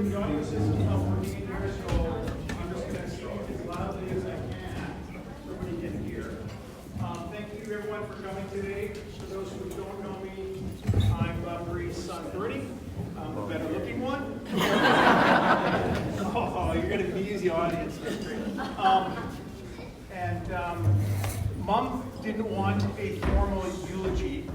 the audio system's not working in here, so I'm just going to speak as loudly as I can so everybody can hear. Thank you everyone for coming today. For those who don't know me, I'm Bree's son Bernie. I'm the better looking one. Oh, you're going to confuse the audience. That's great. Mom didn't want a formal eulogy.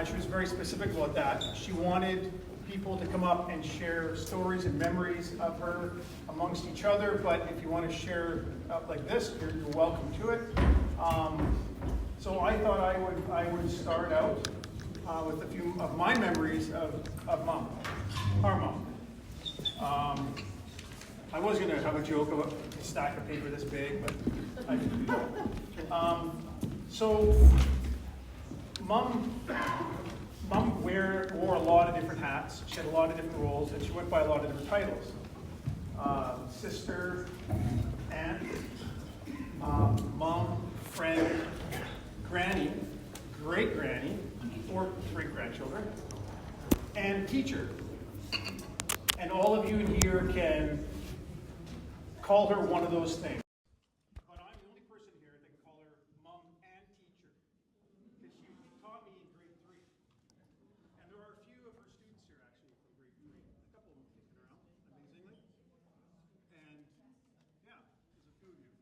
She was very specific about that. She wanted people to come up and share stories and memories of her amongst each other, but if you want to share like this, you're welcome to it. So I thought I would start out with a few of my memories of Mom, our Mom. I was going to have a joke about a stack of paper this big, but I didn't do that. So Mom wore a lot of different hats. She had a lot of different roles, and she went by a lot of different titles. Sister, aunt, mom, friend, granny, great-granny, 4 great-grandchildren, and teacher. And all of you in here can call her one of those things. But I'm the only person here that can call her mom and teacher, because she taught me in grade 3. And there are a few of her students here actually from grade 3. A couple of them kicking around, amazingly. And yeah, there's a few of you.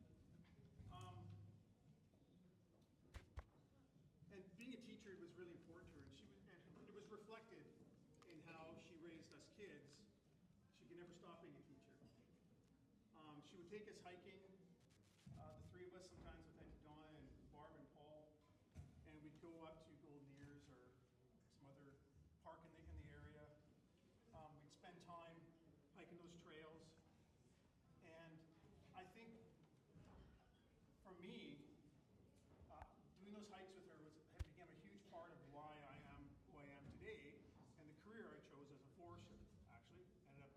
And being a teacher was really important to her, and it was reflected in how she raised us kids. She could never stop being a teacher. She would take us hiking, the 3 of us, sometimes with Auntie Donna and Barb and Paul, and we'd go up to Golden Ears or some other park in the area. We'd spend time hiking those trails, and I think for me, doing those hikes with her became a huge part of why I am who I am today, and the career I chose as a forester. Actually, ended up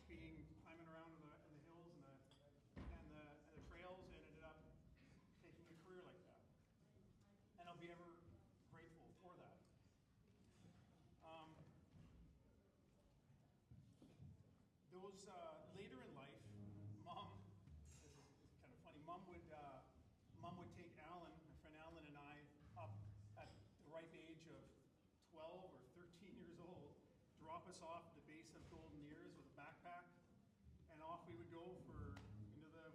being climbing around in the hills and the trails, and ended up taking a career like that. And I'll be ever grateful for that. Later in life, Mom, this is kind of funny. Mom would take Alan, my friend Alan, and I up at the ripe age of 12 or 13 years old, drop us off at the base of Golden Ears with a backpack, and off we would go into the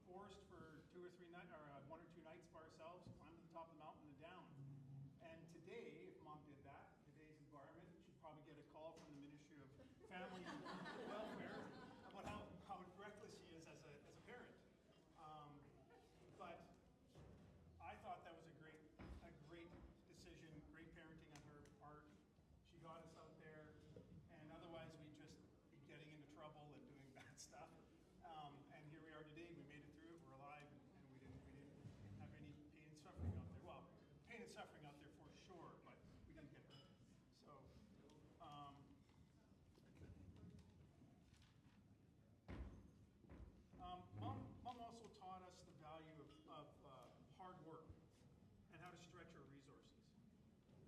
forest for 2 or 3 nights, or 1 or 2 nights by ourselves, climb to the top of the mountain and down. And today, if Mom did that, in today's environment, she'd probably get a call from the Ministry of Family and Welfare about how reckless she is as a parent. But I thought that was a great decision, great parenting on her part. She got us out there, and otherwise we'd just be getting into trouble and doing bad stuff. And here we are today. We made it through it. We're alive, and we didn't have any pain and suffering out there. Well, pain and suffering out there for sure, but we didn't get hurt. So, Mom also taught us the value of hard work and how to stretch our resources.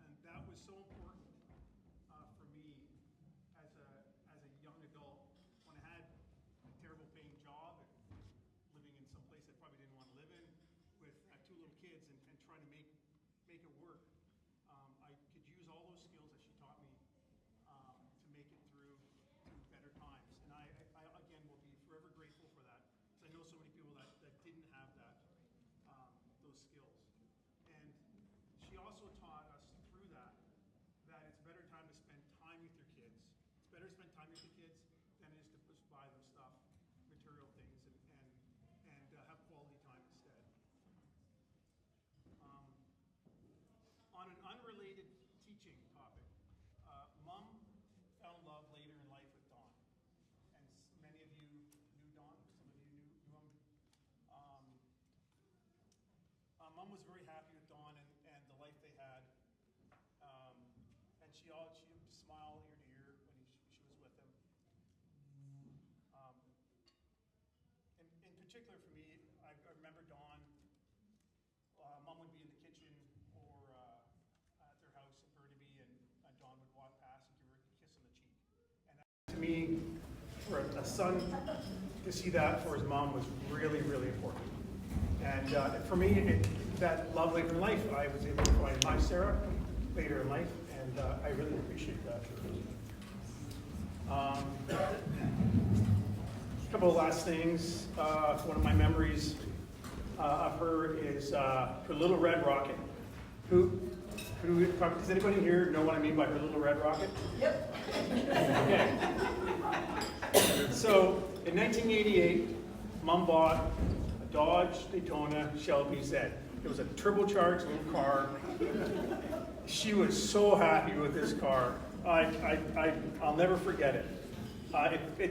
And that was so important for me as a young adult when I had a terrible paying job and living in some place I probably didn't want to live in with 2 little kids and trying to make it work. I could use all those skills that she taught me to make it through better times. And I again will be forever grateful for that, because I know so many people that didn't have those skills. And she also taught us through that it's a better time to spend time with your kids. It's better to spend time with your kids than it is to just buy them stuff, material things, and have quality time instead. On an unrelated teaching topic, Mom fell in love later in life with Don. And many of you knew Don, some of you knew him. Mom was very happy with Don and the life they had. And she would smile ear to ear when she was with him. In particular for me, I remember Don. Mom would be in the kitchen or at their house in Burnaby, and Don would walk past and give her a kiss on the cheek. And me, for a son to see that for his mom was really, really important. And for me, that love later in life, I was able to find my Sarah later in life, and I really appreciate that. A couple of last things. One of my memories of her is her little red rocket. Does anybody here know what I mean by her little red rocket? Yep. Okay. So in 1988, Mom bought a Dodge Daytona Shelby Z. It was a turbocharged little car. She was so happy with this car. I'll never forget it.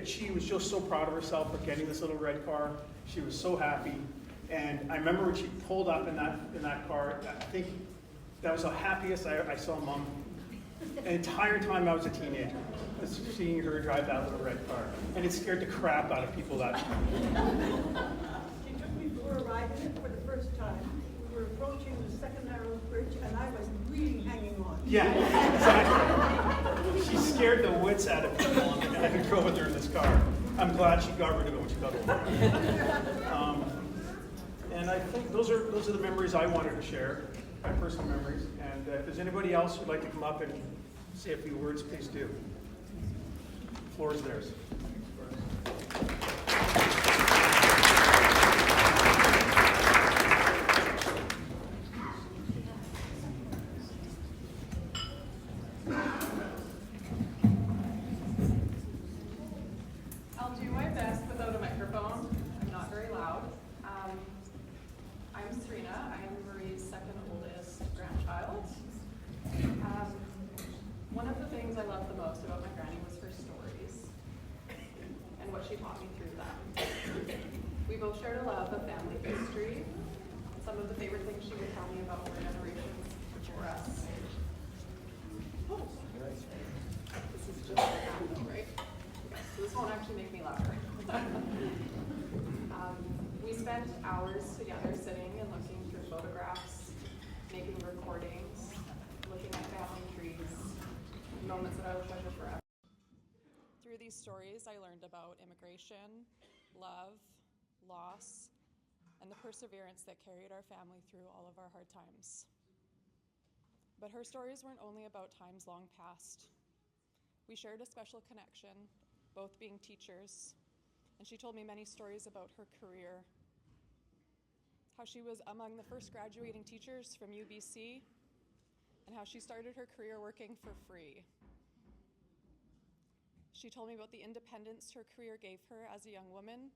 She was just so proud of herself for getting this little red car. She was so happy. And I remember when she pulled up in that car, I think that was the happiest I saw Mom. The entire time I was a teenager, seeing her drive that little red car. And it scared the crap out of people that time. She took me for a ride in it for the first time. We were approaching the Second Narrows Bridge, and I was really hanging on. Yeah, exactly. She scared the wits out of people, and I could go with her in this car. I'm glad she got rid of it when she got rid of it. And I think those are the memories I wanted to share, my personal memories. And if there's anybody else who'd like to come up and say a few words, please do. The floor is theirs. I'll do my best without a microphone. I'm not very loud. I'm Serena. I am Marie's second oldest grandchild. One of the things I loved the most about my granny was her stories and what she taught me through them. We both shared a love of family history. Some of the favorite things she would tell me about were generations before us. Oh, this is just right? So this won't actually make me louder. We spent hours together sitting and looking through photographs, making recordings, looking at family trees, moments that I will treasure forever. Through these stories, I learned about immigration, love, loss, and the perseverance that carried our family through all of our hard times. But her stories weren't only about times long past. We shared a special connection, both being teachers, and she told me many stories about her career, how she was among the first graduating teachers from UBC, and how she started her career working for free. She told me about the independence her career gave her as a young woman,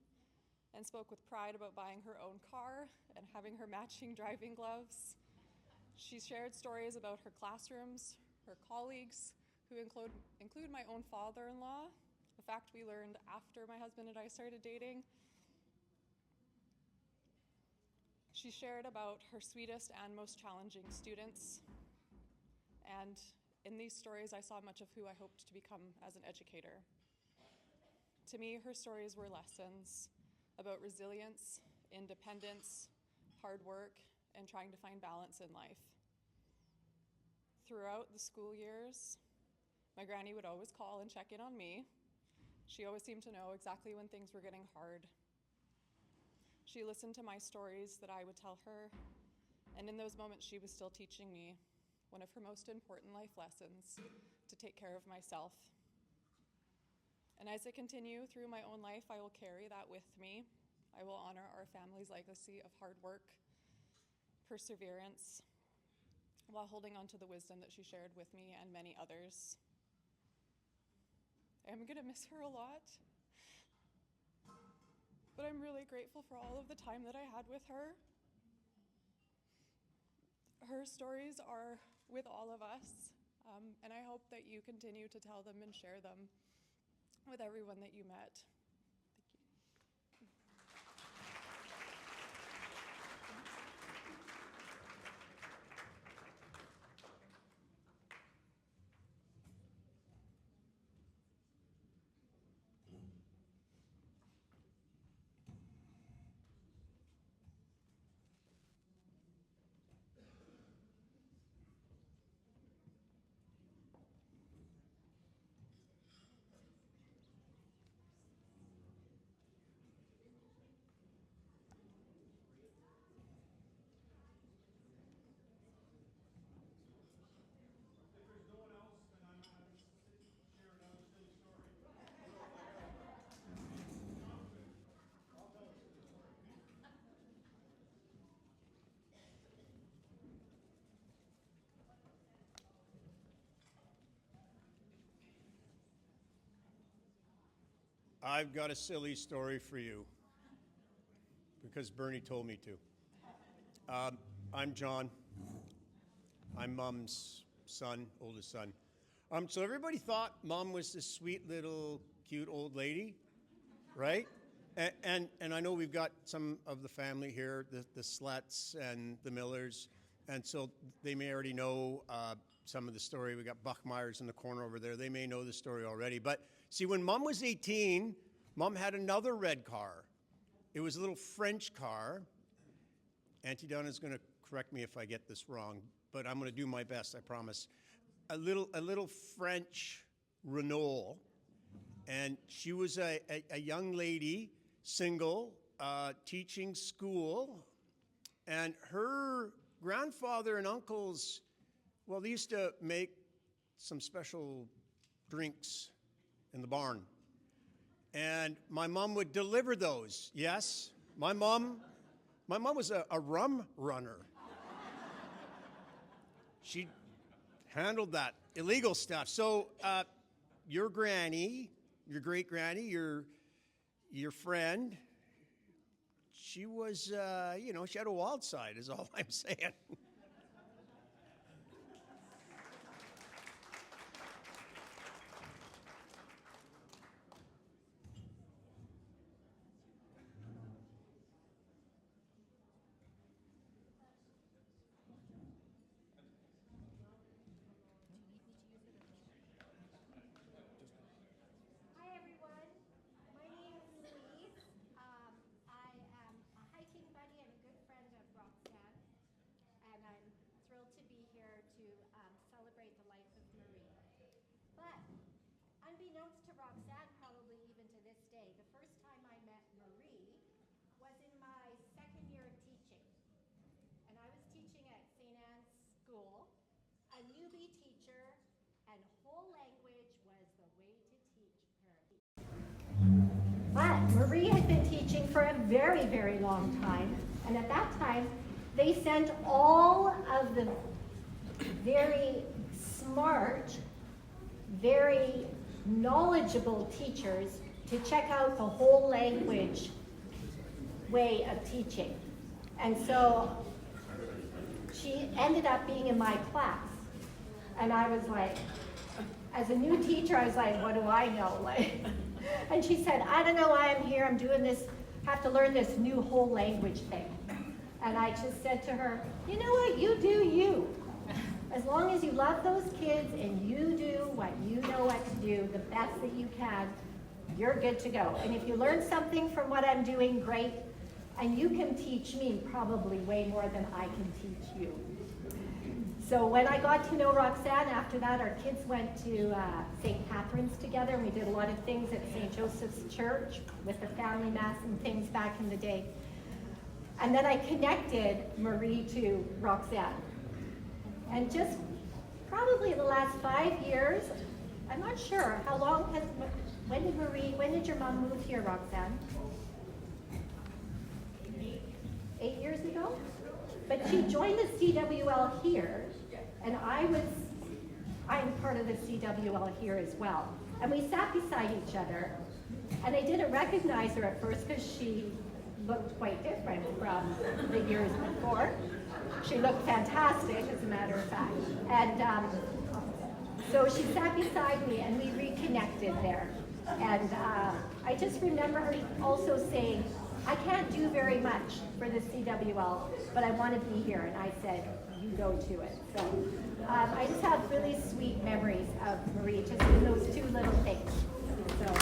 and spoke with pride about buying her own car and having her matching driving gloves. She shared stories about her classrooms, her colleagues, who include my own father-in-law, a fact we learned after my husband and I started dating. She shared about her sweetest and most challenging students. And in these stories, I saw much of who I hoped to become as an educator. To me, her stories were lessons about resilience, independence, hard work, and trying to find balance in life. Throughout the school years, my granny would always call and check in on me. She always seemed to know exactly when things were getting hard. She listened to my stories that I would tell her, and in those moments she was still teaching me one of her most important life lessons, to take care of myself. And as I continue through my own life, I will carry that with me. I will honor our family's legacy of hard work, perseverance, while holding on to the wisdom that she shared with me and many others. I'm gonna miss her a lot, but I'm really grateful for all of the time that I had with her. Her stories are with all of us, and I hope that you continue to tell them and share them with everyone that you met. Thank you. I've got a silly story for you because Bernie told me to. I'm John. I'm Mom's son, oldest son. So everybody thought Mom was this sweet little cute old lady, right? And I know we've got some of the family here, the Sluts and the Millers, and so they may already know some of the story. We got Buckmeyers in the corner over there. They may know the story already. But see, when Mom was 18, Mom had another red car. It was a little French car. Auntie Donna's going to correct me if I get this wrong, but I'm going to do my best, I promise. A little French Renault, and she was a young lady, single, teaching school, and her grandfather and uncles, well, they used to make some special drinks in the barn. And my mom would deliver those. Yes, my mom was a rum runner. She handled that illegal stuff. So your granny, your great granny, your friend, she was, she had a wild side, is all I'm saying. Hi everyone, my name is Louise. I am a hiking buddy and a good friend of Roxanne, and I'm thrilled to be here to celebrate the life of Marie. But unbeknownst to Roxanne, probably even to this day, the first time I met Marie was in my second year of teaching. And I was teaching at St. Anne's School, a newbie teacher, and whole language was the way to teach her. But Marie had been teaching for a very, very long time. And at that time, they sent all of the very smart, very knowledgeable teachers to check out the whole language way of teaching. And so she ended up being in my class. And I was like, as a new teacher, I was like, what do I know? Like, and she said, I don't know why I'm here. I'm doing this, have to learn this new whole language thing. And I just said to her, you know what, you do you. As long as you love those kids and you do what you know what to do, the best that you can, you're good to go. And if you learn something from what I'm doing, great. And you can teach me probably way more than I can teach you. So when I got to know Roxanne, after that, our kids went to St. Catherine's together, and we did a lot of things at St. Joseph's Church with the family mass and things back in the day. And then I connected Marie to Roxanne. And just probably the last 5 years, I'm not sure, how long has, when did your mom move here, Roxanne? 8 years ago? But she joined the CWL here, and I'm part of the CWL here as well. And we sat beside each other, and I didn't recognize her at first because she looked quite different from the years before. She looked fantastic, as a matter of fact. And so she sat beside me, and we reconnected there. And I just remember her also saying, I can't do very much for the CWL, but I want to be here. And I said, you go to it. So I just have really sweet memories of Marie, just in those two little things. So.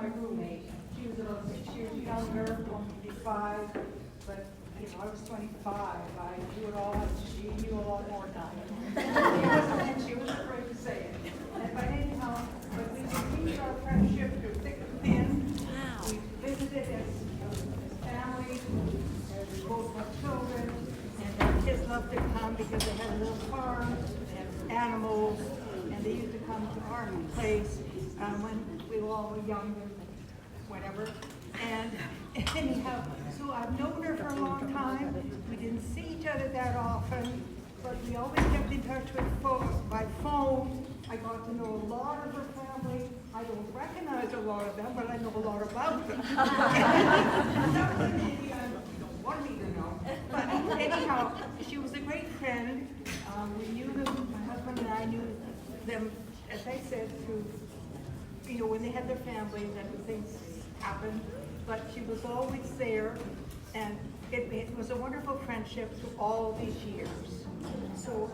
my roommate. She was about 6 years younger, going to be 5, but, you know, I was 25. I knew it all, and she knew a lot more than I did. And she was afraid to say it. But anyhow, but we continued our friendship through thick and thin. We visited as families, and we both have children, and their kids loved to come because they had a little farm, they had animals, and they used to come to our place when we all were young and whatever. And anyhow, so I've known her for a long time. We didn't see each other that often, but we always kept in touch by phone. I got to know a lot of her family. I don't recognize a lot of them, but I know a lot about them. Some of them maybe I don't want me to know. But anyhow, she was a great friend. We knew them, my husband and I knew them, as I said, through, you know, when they had their families and things happened. But she was always there, and it was a wonderful friendship through all these years. So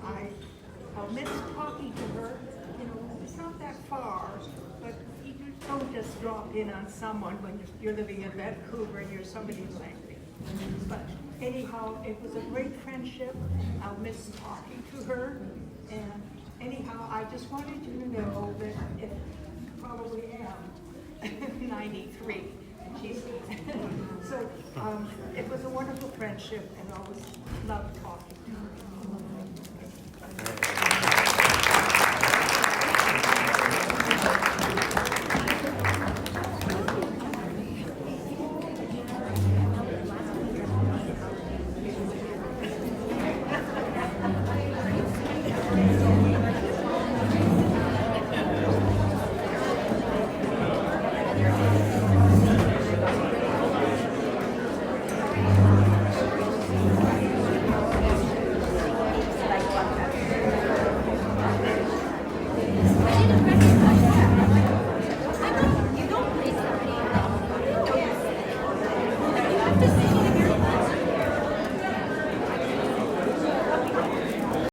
I'll miss talking to her. You know, it's not that far, but you don't just drop in on someone when you're living in Vancouver and you're somebody's language. But anyhow, it was a great friendship. I'll miss talking to her. And anyhow, I just wanted you to know that it probably am 93. She's so it was a wonderful friendship, and I always loved talking to her.